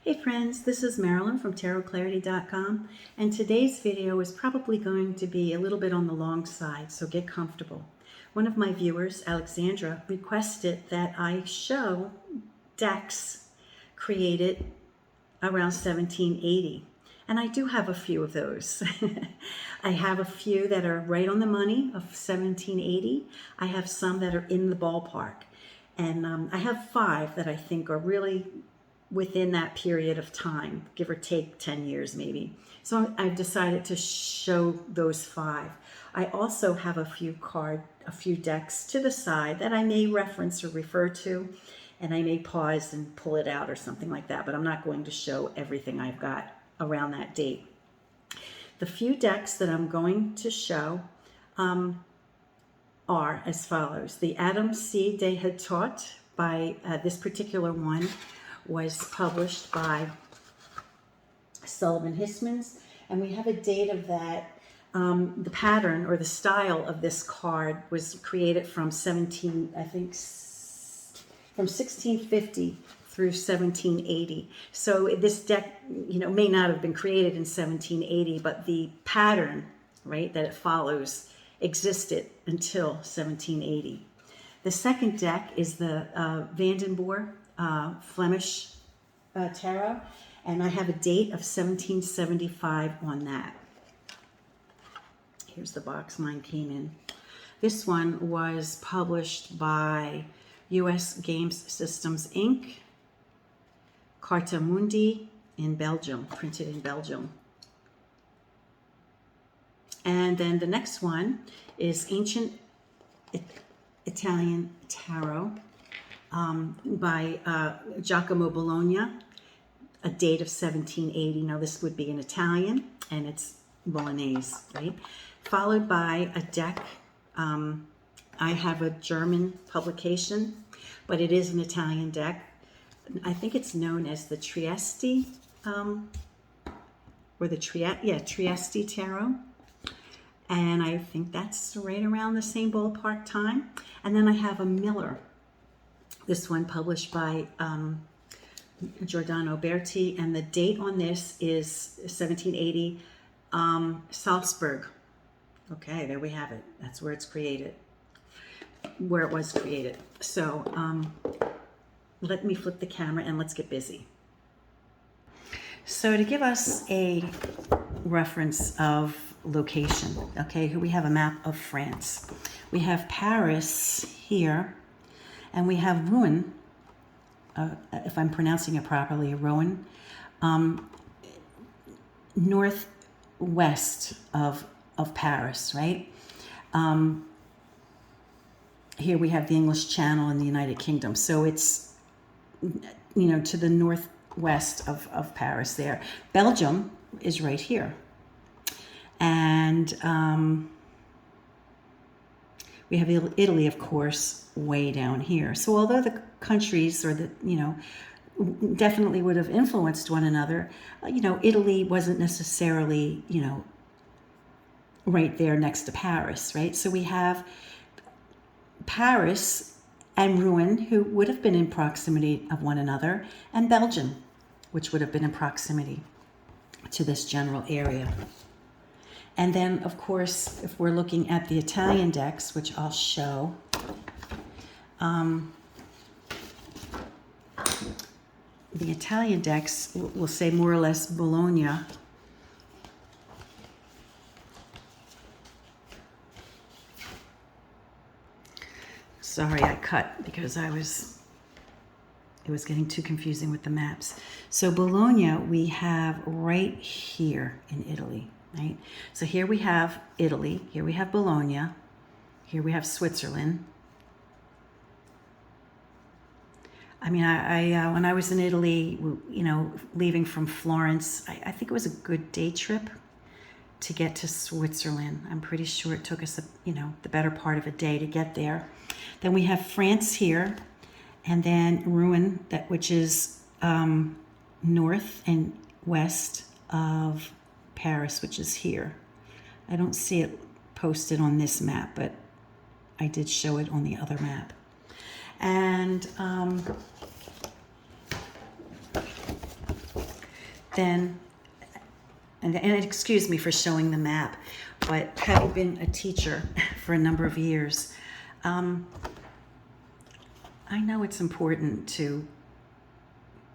Hey friends, this is Marilyn from tarotclarity.com, and today's video is probably going to be a little bit on the long side, so get comfortable. One of my viewers, Alexandra, requested that I show decks created around 1780, and I do have a few of those. I have a few that are right on the money of 1780. I have some that are in the ballpark, and I have 5 that I think are really within that period of time, give or take 10 years maybe. So I've decided to show those 5. I also have a few decks to the side that I may reference or refer to, and I may pause and pull it out or something like that, but I'm not going to show everything I've got around that date. The few decks that I'm going to show are as follows. The Adam C. de Hautot by this particular one was published by Sullivan Hismans, and we have a date of that. The pattern or the style of this card was created from from 1650 through 1780. So this deck, may not have been created in 1780, but the pattern, right, that it follows existed until 1780. The second deck is the Vandenborre Flemish tarot, and I have a date of 1775 on that. Here's the box mine came in. This one was published by US Games Systems Inc., Carta Mundi in Belgium, printed in Belgium. And then the next one is Ancient Italian Tarot by Giacomo Bologna, a date of 1780. Now this would be in Italian, and it's Bolognese, right? Followed by a deck. I have a German publication, but it is an Italian deck. I think it's known as the Trieste, or the Trieste Tarot. And I think that's right around the same ballpark time. And then I have a Miller. This one published by Giordano, Berti, and the date on this is 1780, Salzburg. Okay, there we have it. That's where it's created, where it was created. So let me flip the camera and let's get busy. So to give us a reference of location, okay, here we have a map of France. We have Paris here, and we have Rouen, if I'm pronouncing it properly, Rouen, northwest of Paris, right? Here we have the English Channel in the United Kingdom. So it's, to the northwest of Paris there. Belgium is right here. And we have Italy, of course, way down here. So although the countries or definitely would have influenced one another, Italy wasn't necessarily, right there next to Paris, right? So we have Paris and Rouen, who would have been in proximity of one another, and Belgium, which would have been in proximity to this general area. And then, of course, if we're looking at the Italian decks, which I'll show, the Italian decks will say more or less Bologna. Sorry, I cut because it was getting too confusing with the maps. So Bologna we have right here in Italy, right? So here we have Italy, here we have Bologna, here we have Switzerland. I mean, I when I was in Italy, leaving from Florence, I think it was a good day trip to get to Switzerland. I'm pretty sure it took us, the better part of a day to get there. Then we have France here, and then Rouen, which is north and west of Paris, which is here. I don't see it posted on this map, but I did show it on the other map. And then, and excuse me for showing the map, but having been a teacher for a number of years, I know it's important to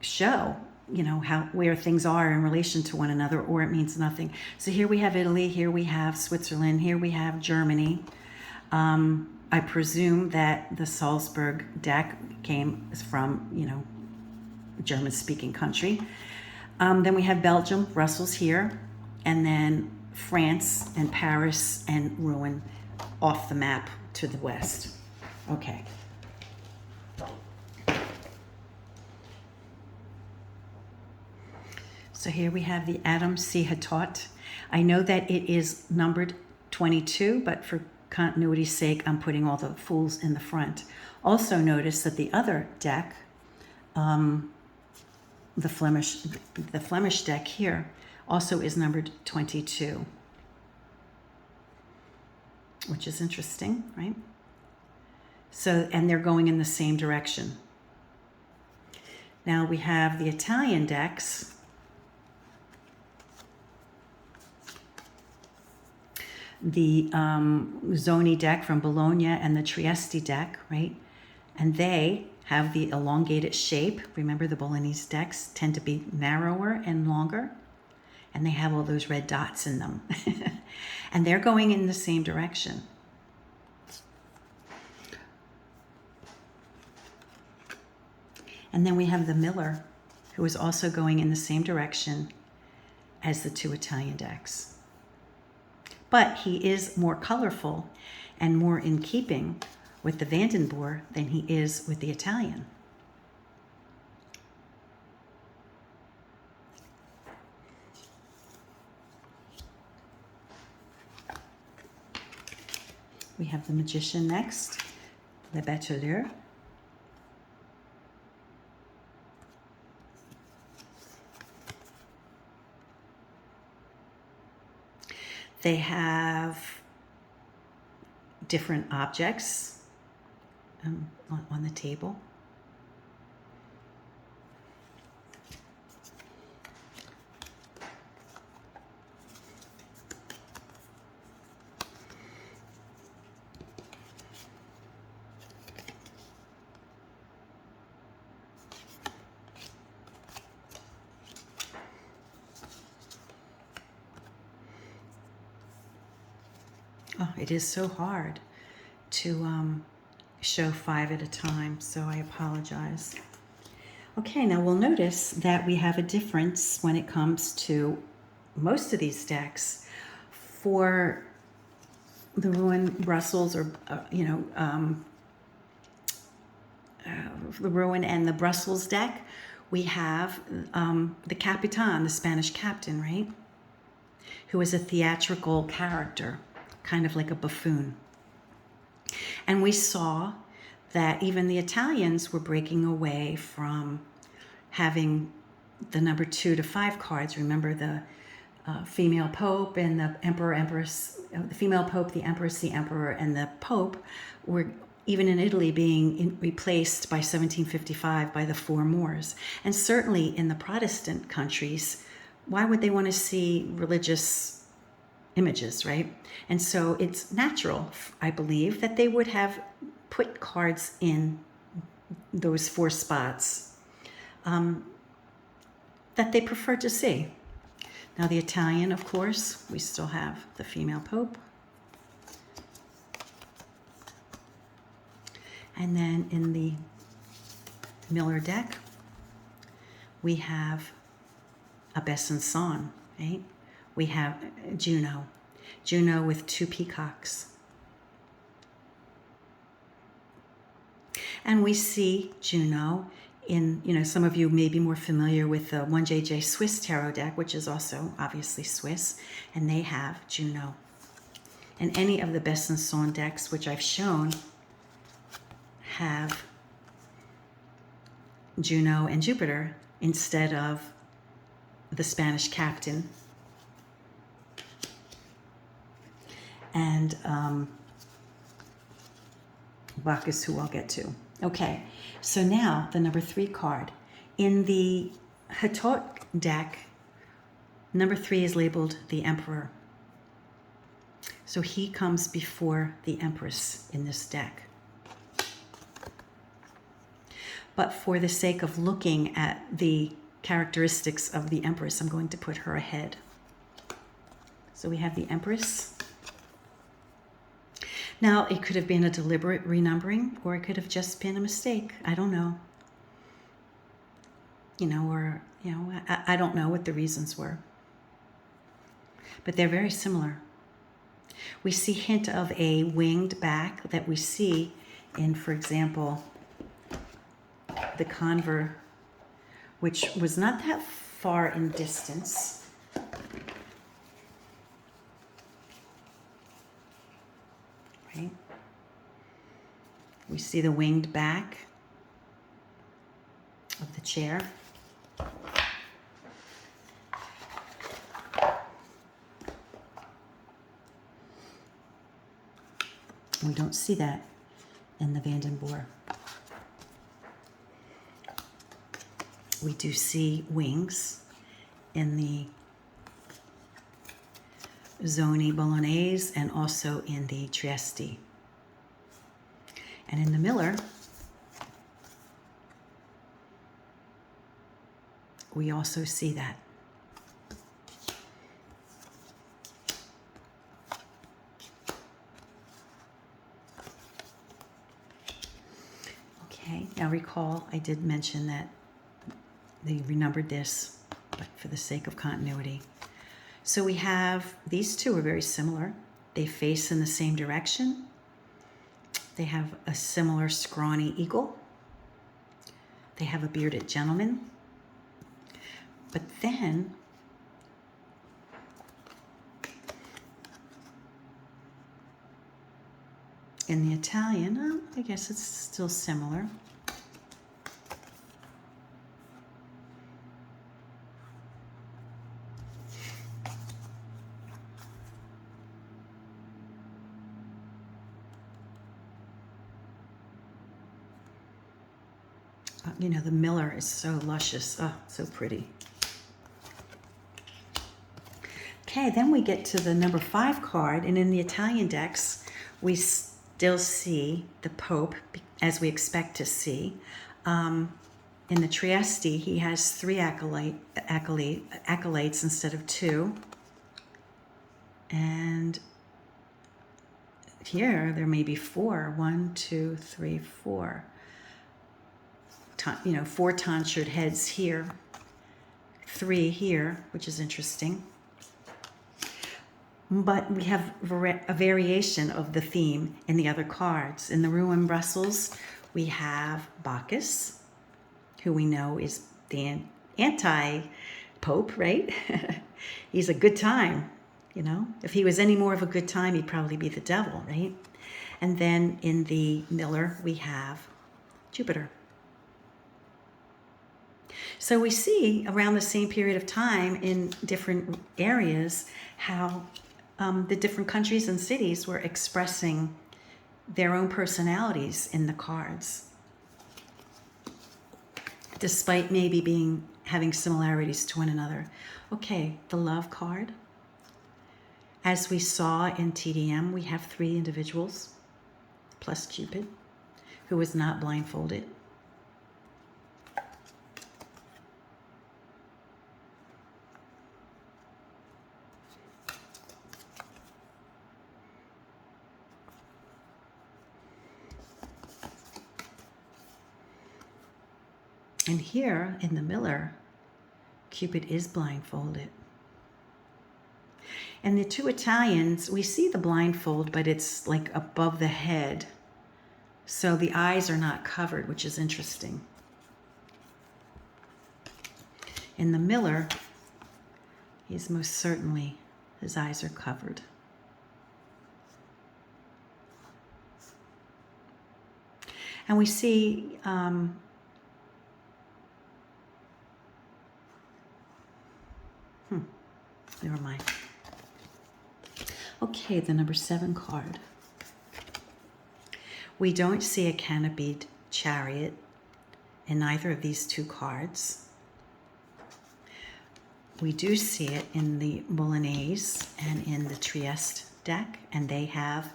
show, you know, where things are in relation to one another, or it means nothing. So here we have Italy, here we have Switzerland, here we have Germany. I presume that the Salzburg deck came from, you know, German-speaking country. Then we have Belgium, Brussels here, and then France and Paris and Rouen off the map to the west. Okay. So here we have the Adam C. Hautot. I know that it is numbered 22, but for continuity's sake, I'm putting all the fools in the front. Also notice that the other deck, the Flemish deck here, also is numbered 22, which is interesting, right? So, and they're going in the same direction. Now we have the Italian decks. The Zoni deck from Bologna and the Trieste deck, right? And they have the elongated shape. Remember, the Bolognese decks tend to be narrower and longer, and they have all those red dots in them. And they're going in the same direction. And then we have the Miller, who is also going in the same direction as the two Italian decks. But he is more colorful and more in keeping with the Vandenborre than he is with the Italian. We have the Magician next, Le Battleur. They have different objects on the table. Oh, it is so hard to show 5 at a time, so I apologize. Okay, now we'll notice that we have a difference when it comes to most of these decks. For the Rouen, Brussels, or the Rouen and the Brussels deck, we have the Capitan, the Spanish captain, right? Who is a theatrical character, kind of like a buffoon. And we saw that even the Italians were breaking away from having the number 2 to 5 cards. Remember the female pope and the emperor, empress, the female pope, the empress, the emperor, and the pope were, even in Italy, being replaced by 1755 by the 4 Moors. And certainly in the Protestant countries, why would they want to see religious images, right? And so it's natural, I believe, that they would have put cards in those 4 spots that they prefer to see. Now the Italian, of course, we still have the female pope. And then in the Miller deck, we have a Besançon, right? We have Juno with 2 peacocks. And we see Juno in, some of you may be more familiar with the 1JJ Swiss tarot deck, which is also obviously Swiss, and they have Juno. And any of the Besançon decks, which I've shown, have Juno and Jupiter instead of the Spanish captain and Bacchus, who I'll get to. Okay, so now the number 3 card. In the Hautot deck, Number 3 is labeled the Emperor. So he comes before the Empress in this deck. But for the sake of looking at the characteristics of the Empress, I'm going to put her ahead. So we have the Empress. Now, it could have been a deliberate renumbering, or it could have just been a mistake. I don't know. I don't know what the reasons were. But they're very similar. We see hint of a winged back that we see in, for example, the conver, which was not that far in distance. Right? We see the winged back of the chair. We don't see that in the Vandenborre. We do see wings in the Zoni Bolognese and also in the Trieste. And in the Miller, we also see that. Okay, now recall I did mention that they renumbered this, but for the sake of continuity. So we have, these two are very similar. They face in the same direction. They have a similar scrawny eagle. They have a bearded gentleman. But then, in the Italian, I guess it's still similar. The Miller is so luscious. Oh, so pretty. Okay, then we get to the number 5 card, and in the Italian decks, we still see the Pope, as we expect to see. In the Trieste, he has 3 acolytes instead of 2. And here, there may be 4. 1, 2, 3, 4. 4 tonsured heads here, 3 here, which is interesting. But we have a variation of the theme in the other cards. In the Rouen Brussels, we have Bacchus, who we know is the anti-pope, right? He's a good time, If he was any more of a good time, he'd probably be the devil, right? And then in the Miller, we have Jupiter. So we see around the same period of time in different areas how the different countries and cities were expressing their own personalities in the cards, despite maybe having similarities to one another. Okay, the love card. As we saw in TDM, we have 3 individuals plus Cupid, who was not blindfolded. And here in the Miller, Cupid is blindfolded. And the 2 Italians, we see the blindfold, but it's like above the head. So the eyes are not covered, which is interesting. In the Miller, his eyes are covered. And we see never mind. Okay, the number 7 card. We don't see a canopied chariot in either of these 2 cards. We do see it in the Bolognese and in the Trieste deck, and they have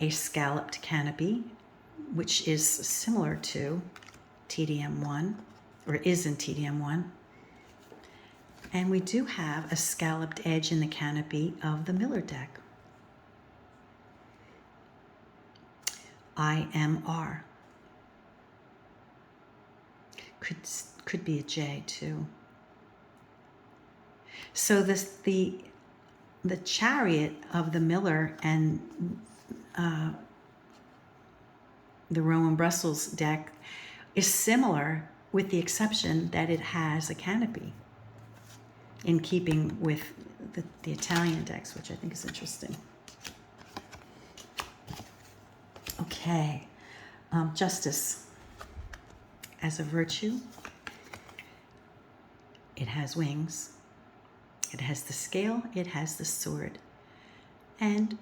a scalloped canopy, which is similar to TDM1, or is in TDM1. And we do have a scalloped edge in the canopy of the Miller deck. IMR. Could be a J too. So the chariot of the Miller and the Rouen Brussels deck is similar, with the exception that it has a canopy, in keeping with the Italian decks, which I think is interesting. Okay, justice as a virtue. It has wings, it has the scale, it has the sword, and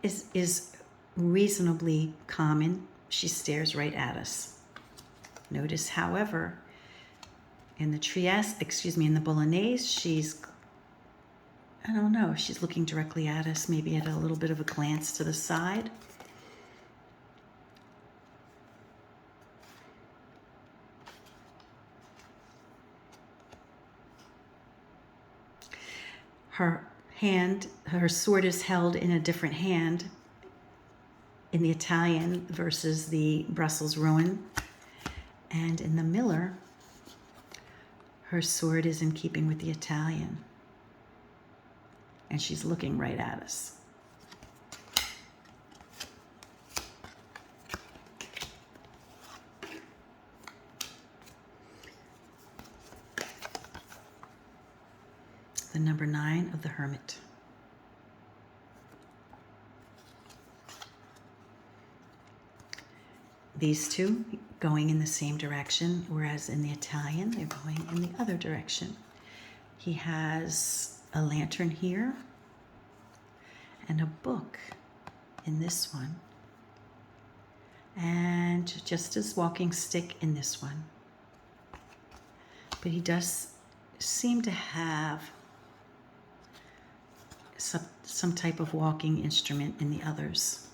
is reasonably common. She stares right at us. Notice, however, in the in the Bolognese, she's looking directly at us, maybe at a little bit of a glance to the side. Her sword is held in a different hand in the Italian versus the Brussels Rouen. And in the Miller, her sword is in keeping with the Italian. And she's looking right at us. The number 9 of the Hermit. These two going in the same direction, whereas in the Italian, they're going in the other direction. He has a lantern here and a book in this one, and just his walking stick in this one. But he does seem to have some type of walking instrument in the others.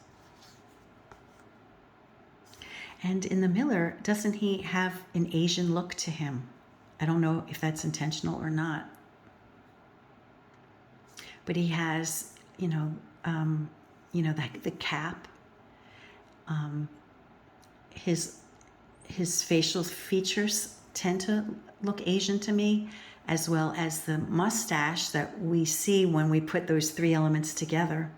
And in the Miller, doesn't he have an Asian look to him? I don't know if that's intentional or not. But he has, the cap. His facial features tend to look Asian to me, as well as the mustache that we see when we put those three elements together.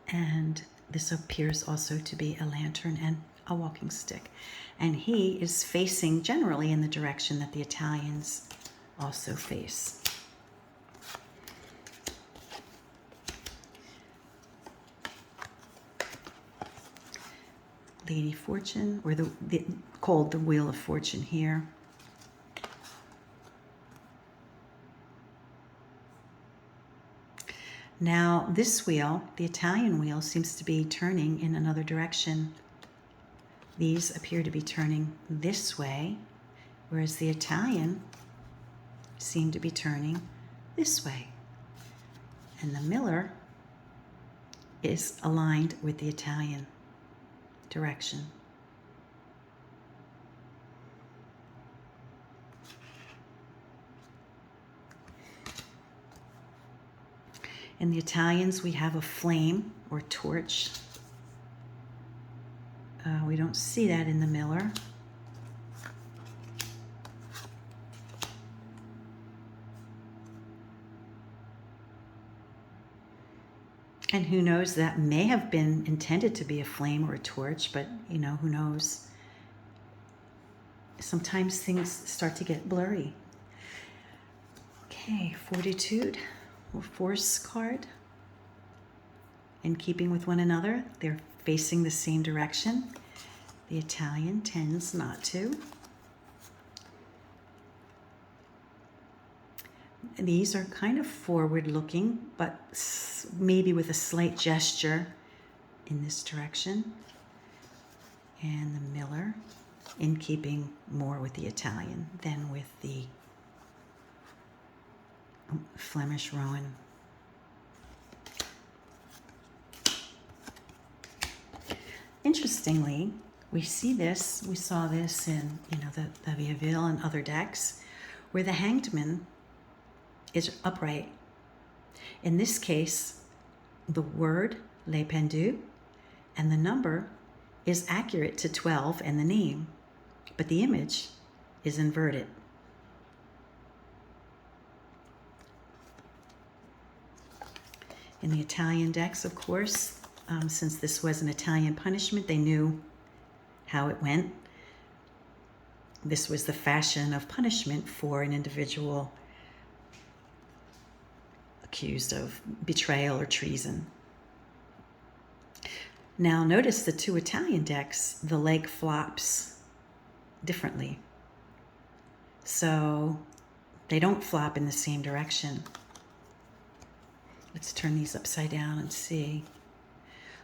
And this appears also to be a lantern and a walking stick. And he is facing generally in the direction that the Italians also face. Lady Fortune, or called the Wheel of Fortune here. Now, this wheel, the Italian wheel, seems to be turning in another direction. These appear to be turning this way, whereas the Italian seem to be turning this way. And the Miller is aligned with the Italian direction. In the Italians, we have a flame or torch. We don't see that in the Miller. And who knows, that may have been intended to be a flame or a torch, but who knows? Sometimes things start to get blurry. Okay, Fortitude. Force card. In keeping with one another, they're facing the same direction. The Italian tends not to. These are kind of forward looking, but maybe with a slight gesture in this direction. And the Miller in keeping more with the Italian than with the Flemish Rouen. Interestingly, we saw this in, the Viaville and other decks, where the hanged man is upright. In this case, the word Les Pendus and the number is accurate to 12 and the name, but the image is inverted. In the Italian decks, of course, since this was an Italian punishment, they knew how it went. This was the fashion of punishment for an individual accused of betrayal or treason. Now notice the two Italian decks, the leg flops differently. So they don't flop in the same direction. Let's turn these upside down and see.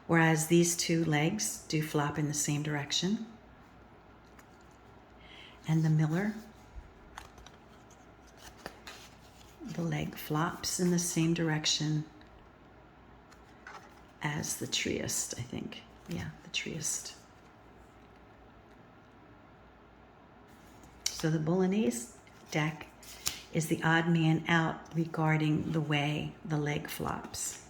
Whereas these two legs do flop in the same direction. And the Miller, the leg flops in the same direction as the Trieste, I think. Yeah, the Trieste. So the Bolognese deck is the odd man out regarding the way the leg flops.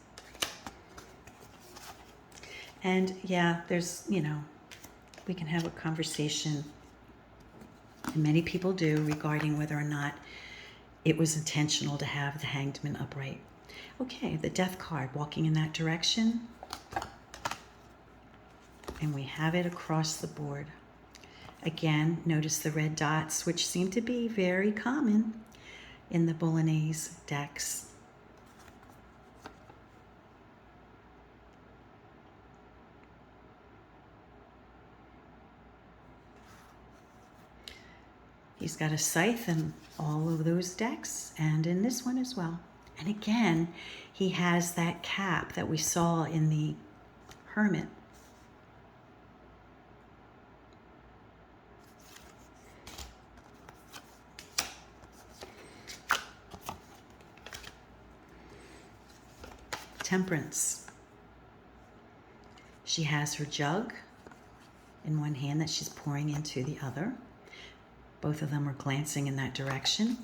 And yeah, there's, we can have a conversation, and many people do, regarding whether or not it was intentional to have the hanged man upright. Okay, the death card walking in that direction. And we have it across the board. Again, notice the red dots, which seem to be very common in the Bolognese decks. He's got a scythe in all of those decks and in this one as well. And again, he has that cap that we saw in the Hermit. Temperance. She has her jug in one hand that she's pouring into the other. Both of them are glancing in that direction.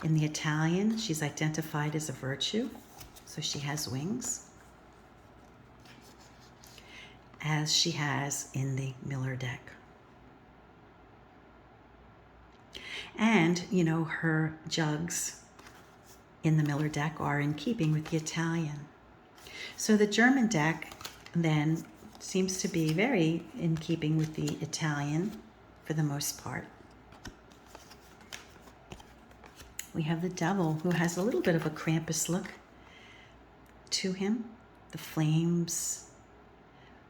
In the Italian, she's identified as a virtue, so she has wings, as she has in the Miller deck. And, her jugs in the Miller deck are in keeping with the Italian. So the German deck then seems to be very in keeping with the Italian for the most part. We have the Devil, who has a little bit of a Krampus look to him. The flames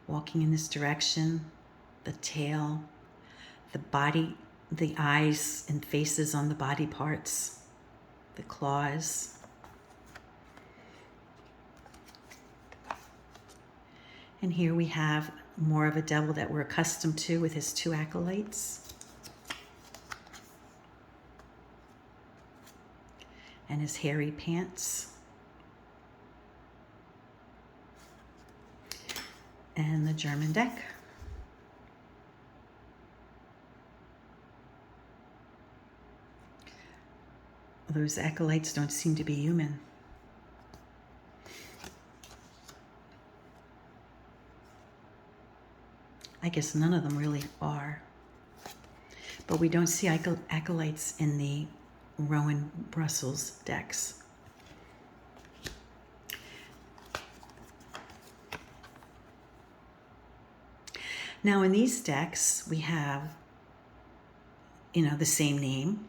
walking in this direction, the tail, the body, the eyes and faces on the body parts, the claws. And here we have more of a devil that we're accustomed to with his two acolytes. And his hairy pants. And the German deck. Those acolytes don't seem to be human. I guess none of them really are. But we don't see acolytes in the Rouen Brussels decks. Now in these decks we have, the same name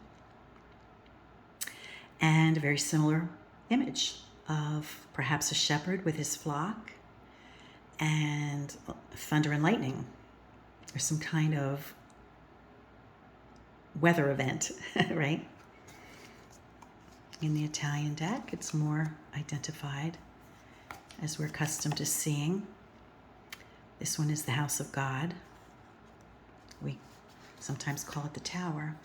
and a very similar image of perhaps a shepherd with his flock and thunder and lightning, or some kind of weather event, right? In the Italian deck, it's more identified as we're accustomed to seeing. This one is the House of God. We sometimes call it the tower.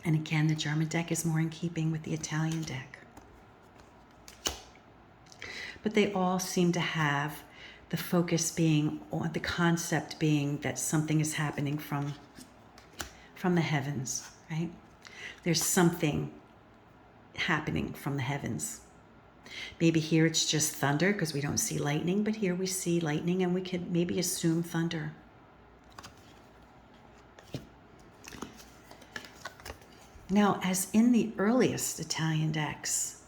And again, the German deck is more in keeping with the Italian deck. But they all seem to have the focus being, or the concept being, that something is happening from the heavens, right? There's something happening from the heavens. Maybe here it's just thunder because we don't see lightning, but here we see lightning and we could maybe assume thunder. Now, as in the earliest Italian decks,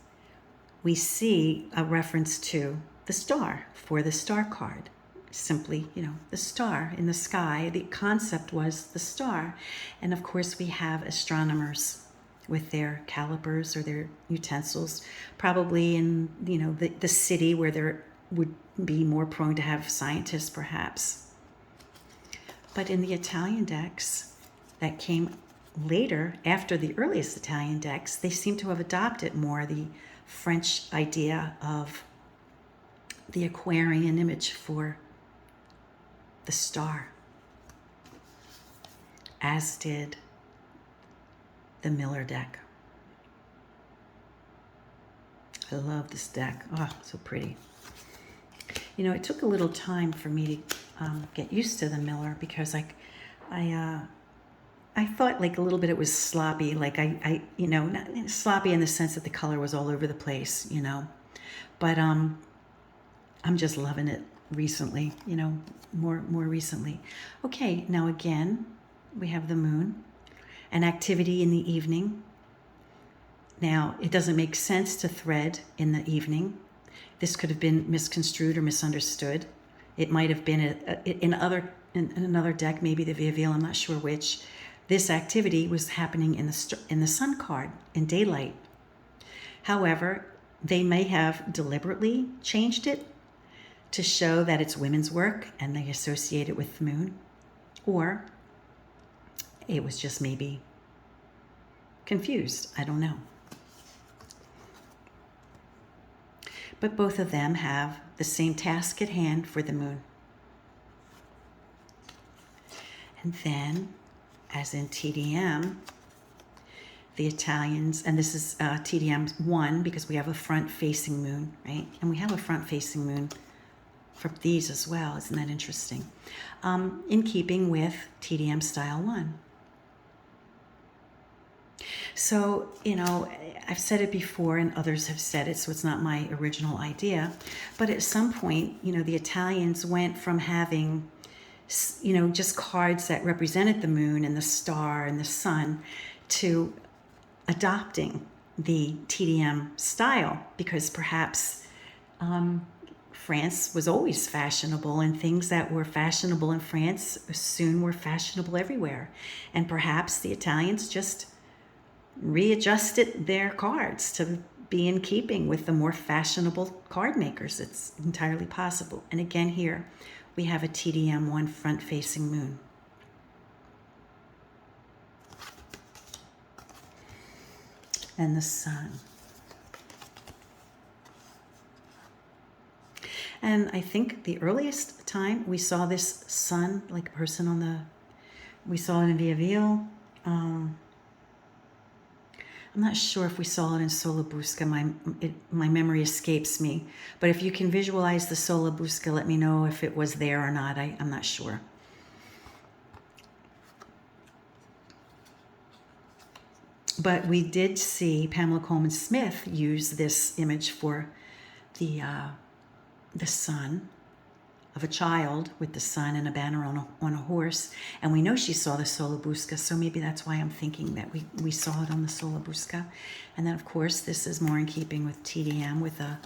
we see a reference to the star for the star card. Simply, the star in the sky. The concept was the star. And of course, we have astronomers with their calipers or their utensils, probably in, the city where there would be more prone to have scientists, perhaps. But in the Italian decks that came later, after the earliest Italian decks, they seem to have adopted more the French idea of the Aquarian image for the star, as did the Miller deck. I love this deck. Oh, so pretty. It took a little time for me to get used to the Miller because I thought like a little bit it was sloppy. Like not sloppy in the sense that the color was all over the place, but I'm just loving it recently, more recently. Okay, now again, we have the moon, an activity in the evening. Now, it doesn't make sense to thread in the evening. This could have been misconstrued or misunderstood. It might have been in another deck, maybe the Via, I'm not sure which. This activity was happening in the sun card, in daylight. However, they may have deliberately changed it to show that it's women's work and they associate it with the moon, or it was just maybe confused. I don't know. But both of them have the same task at hand for the moon. And then, as in TDM, the Italians, and this is TDM 1 because we have a front-facing moon, right? And we have a front-facing moon for these as well. Isn't that interesting? In keeping with TDM style 1. So, I've said it before and others have said it, so it's not my original idea. But at some point, the Italians went from having, just cards that represented the moon and the star and the sun to adopting the TDM style because perhaps France was always fashionable, and things that were fashionable in France soon were fashionable everywhere. And perhaps the Italians just readjusted their cards to be in keeping with the more fashionable card makers. It's entirely possible. And again here, we have a TDM 1 front-facing moon. And the sun. And I think the earliest time we saw this sun, like a person we saw it in Via. I'm not sure if we saw it in Solabusca. My memory escapes me. But if you can visualize the Solabusca, let me know if it was there or not. I'm not sure. But we did see Pamela Coleman Smith use this image for the son of a child with the sun and a banner on a horse. And we know she saw the Solabusca, so maybe that's why I'm thinking that we saw it on the Solabusca. And then, of course, this is more in keeping with TDM with a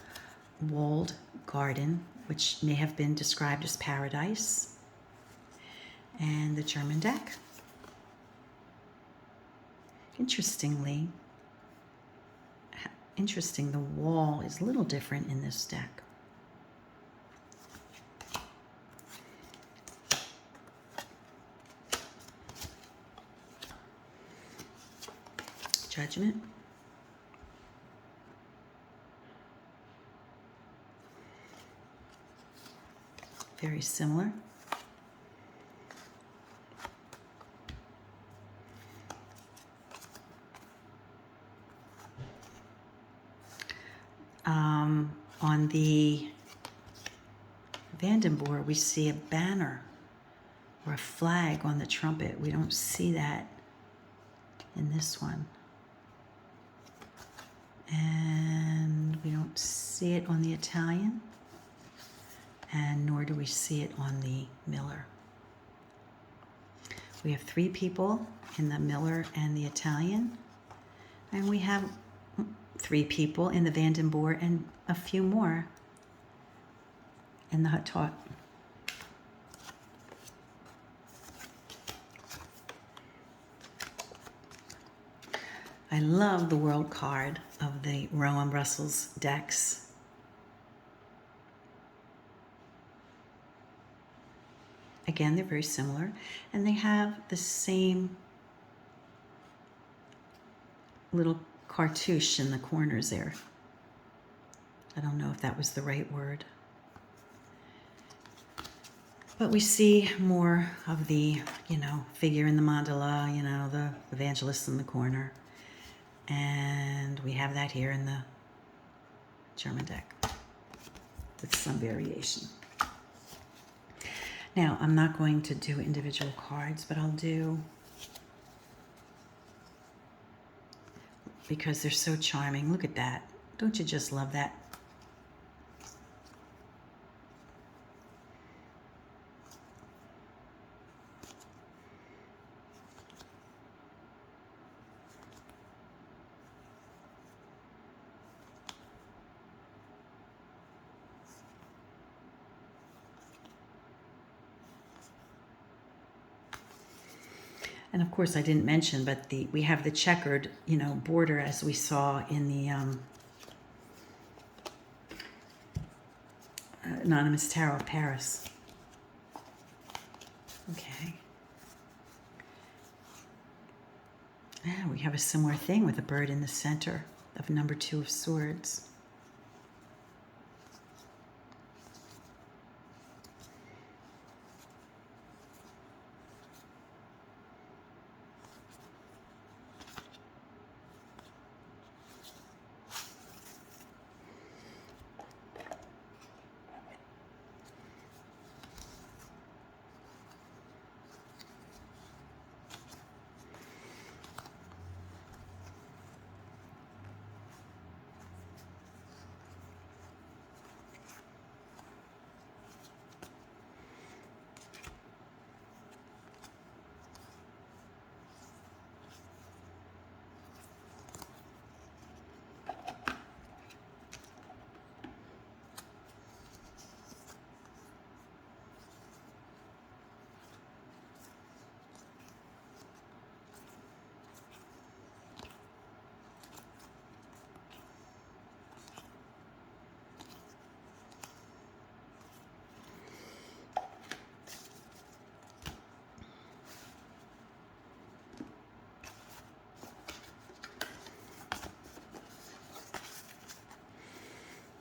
walled garden, which may have been described as paradise. And the German deck. Interesting, the wall is a little different in this deck. Judgment. Very similar. On the Vandenborre, we see a banner or a flag on the trumpet. We don't see that in this one. And we don't see it on the Italian, and nor do we see it on the Miller. We have 3 people in the Miller and the Italian, and we have 3 people in the Vandenborre and a few more in the Hautot. I love the world card of the Rouen Brussels decks. Again, they're very similar, and they have the same little cartouche in the corners there. I don't know if that was the right word. But we see more of the, figure in the mandala, the evangelist in the corner. And we have that here in the German deck with some variation. Now, I'm not going to do individual cards, but I'll do, because they're so charming. Look at that. Don't you just love that? And of course, I didn't mention, but we have the checkered, border as we saw in the Anonymous Tarot of Paris. Okay. And we have a similar thing with a bird in the center of number 2 of swords.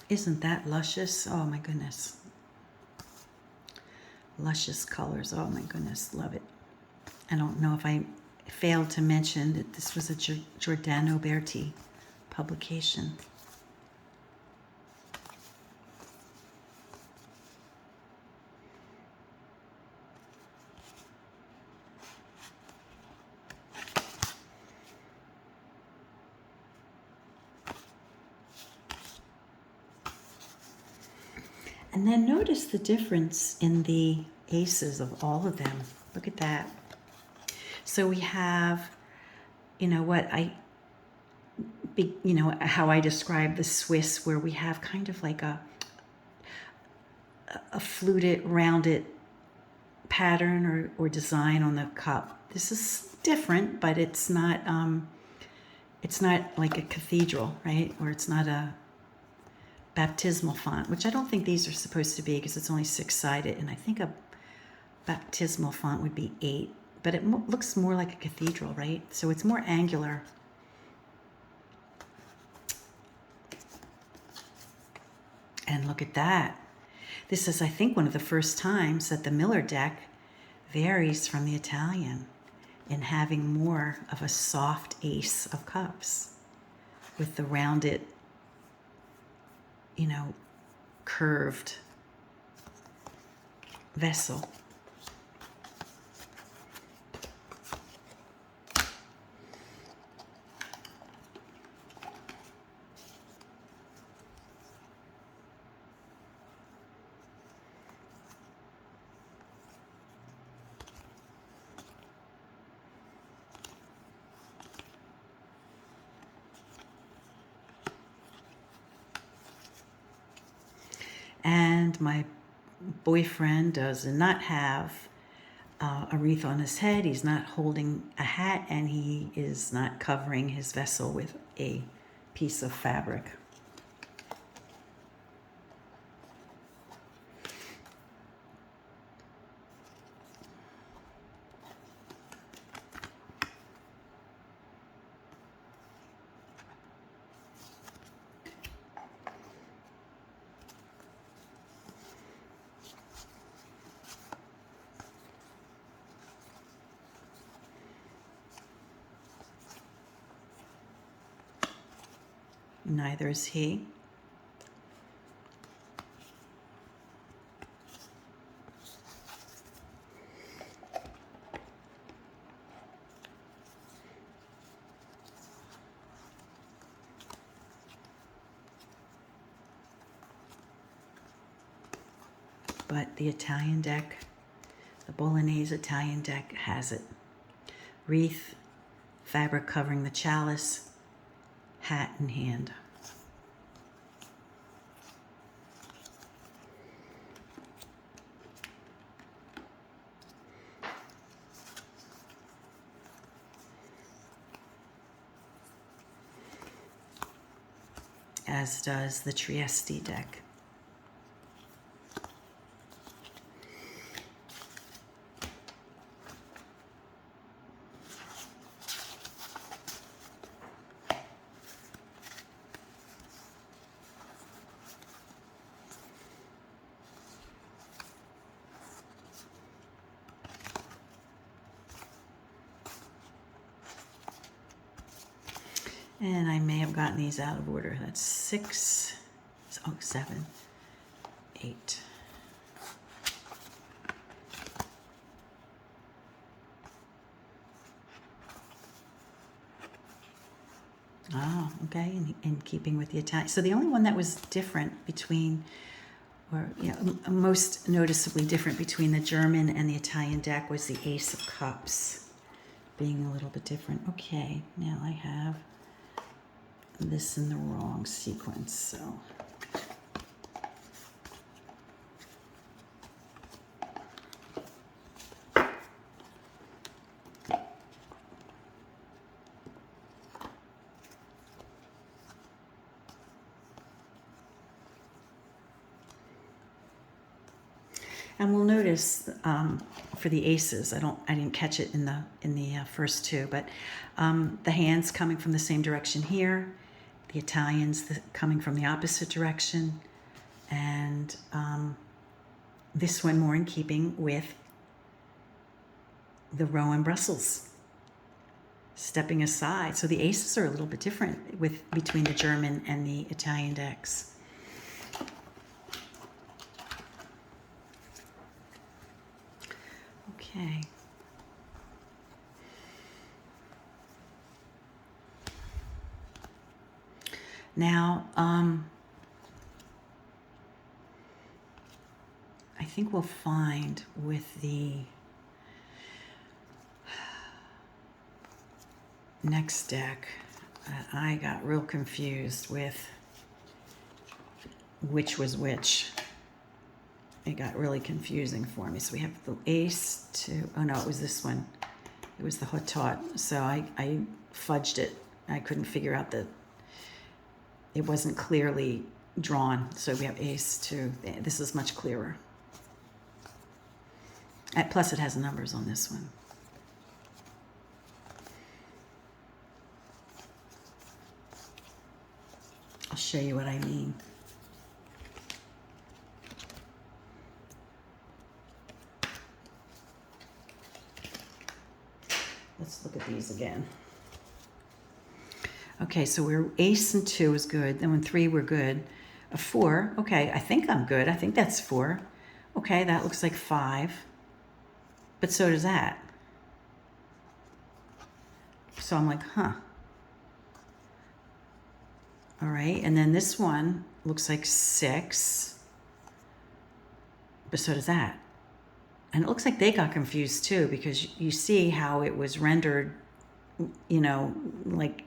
Isn't that luscious? Oh my goodness. Luscious colors. Oh my goodness. Love it. I don't know if I failed to mention that this was a Giordano Berti publication. And then notice the difference in the aces of all of them. Look at that. So we have, how I describe the Swiss, where we have kind of like a fluted, rounded pattern or design on the cup. This is different, but it's not like a cathedral, right? Or it's not a baptismal font, which I don't think these are supposed to be because it's only 6-sided, and I think a baptismal font would be 8, but it looks more like a cathedral, right? So it's more angular. And look at that. This is, I think, one of the first times that the Miller deck varies from the Italian in having more of a soft ace of cups with the rounded curved vessel. And my boyfriend does not have a wreath on his head. He's not holding a hat, and he is not covering his vessel with a piece of fabric. Neither is he. But the Italian deck, the Bolognese Italian deck, has it. Wreath, fabric covering the chalice, hat in hand. As does the Trieste deck. And I may have gotten these out of order. That's 6, 7, 8. Oh, okay, in keeping with the Italian. So the only one that was different between, or most noticeably different between the German and the Italian deck was the Ace of Cups being a little bit different. Okay, now I have this in the wrong sequence, so and we'll notice for the aces, I didn't catch it in the first two, but the hands coming from the same direction here, the Italians coming from the opposite direction, and this one more in keeping with the Rouen Brussels, stepping aside. So the aces are a little bit different between the German and the Italian decks. Okay. Now, I think we'll find with the next deck that I got real confused with which was which. It got really confusing for me. So we have the ace to, oh no, it was this one. It was the Hautot. So I fudged it. I couldn't figure out that it wasn't clearly drawn. So we have ace to, this is much clearer. Plus it has numbers on this one. I'll show you what I mean. Let's look at these again. Okay, so we're ace and 2 is good. Then when 3 we're good. A 4. Okay, I think I'm good. I think that's 4. Okay, that looks like 5. But so does that. So I'm like, huh. All right, and then this one looks like 6. But so does that. And it looks like they got confused too, because you see how it was rendered, you know, like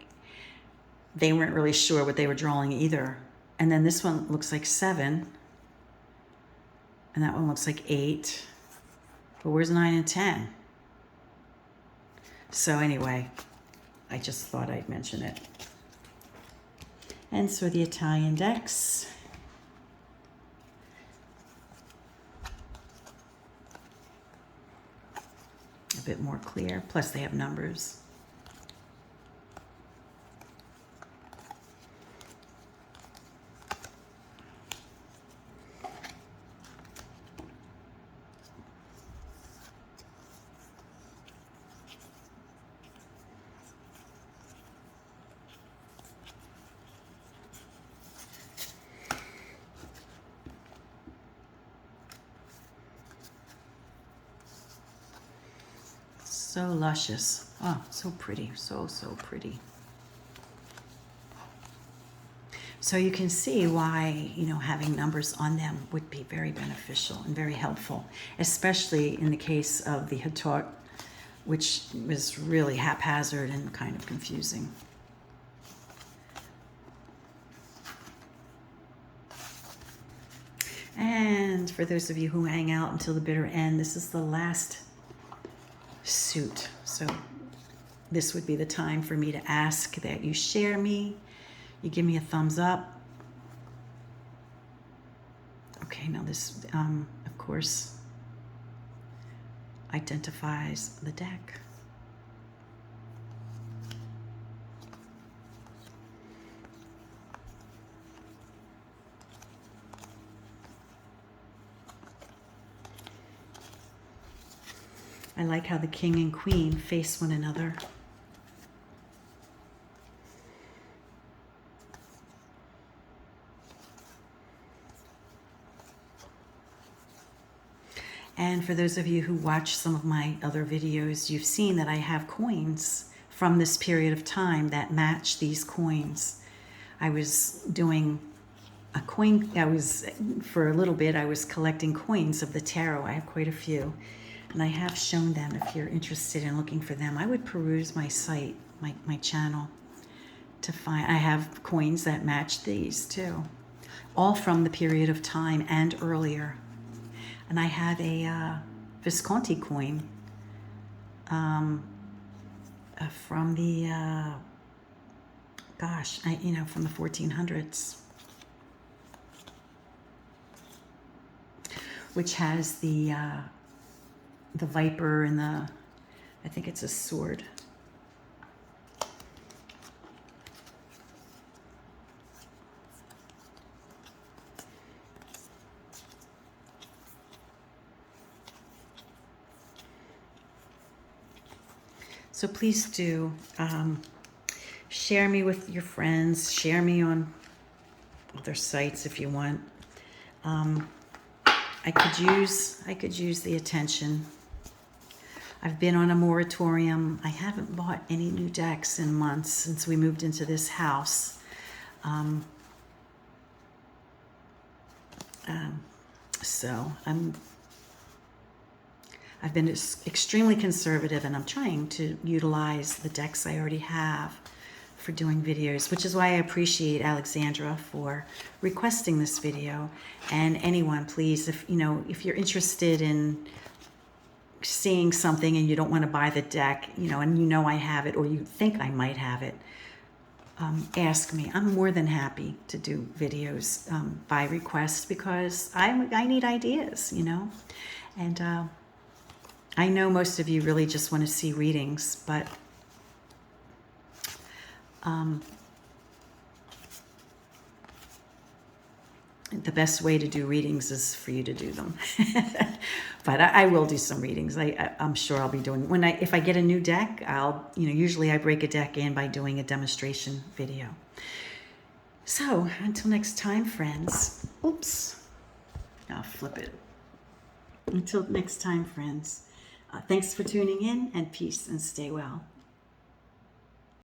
they weren't really sure what they were drawing either. And then this one looks like 7. And that one looks like 8. But where's 9 and 10? So anyway, I just thought I'd mention it. And so the Italian decks. A bit more clear. Plus they have numbers. So luscious. Oh, so pretty. So pretty. So you can see why, you know, having numbers on them would be very beneficial and very helpful, especially in the case of the Hautot, which was really haphazard and kind of confusing. And for those of you who hang out until the bitter end, this is the last suit. So this would be the time for me to ask that you share me, you give me a thumbs up. Okay, now this, of course, identifies the deck. I like how the king and queen face one another. And for those of you who watch some of my other videos, you've seen that I have coins from this period of time that match these coins. I was doing a coin, for a little bit, I was collecting coins of the tarot. I have quite a few. And I have shown them. If you're interested in looking for them, I would peruse my site, my channel, to find. I have coins that match these too, all from the period of time and earlier. And I have a Visconti coin from the from the 1400s, which has the viper and I think it's a sword. So please do share me with your friends, share me on other sites if you want. I could use the attention. I've been on a moratorium. I haven't bought any new decks in months since we moved into this house. So I've been extremely conservative, and I'm trying to utilize the decks I already have for doing videos, which is why I appreciate Alexandra for requesting this video. And anyone, please, if you're interested in seeing something and you don't want to buy the deck, and I have it, or you think I might have it, ask me. I'm more than happy to do videos by request, because I need ideas, and I know most of you really just want to see readings, but the best way to do readings is for you to do them. But I will do some readings. I'm sure I'll be doing, if I get a new deck, usually I break a deck in by doing a demonstration video. So, until next time, friends. Oops. I'll flip it. Until next time, friends. Thanks for tuning in, and peace, and stay well.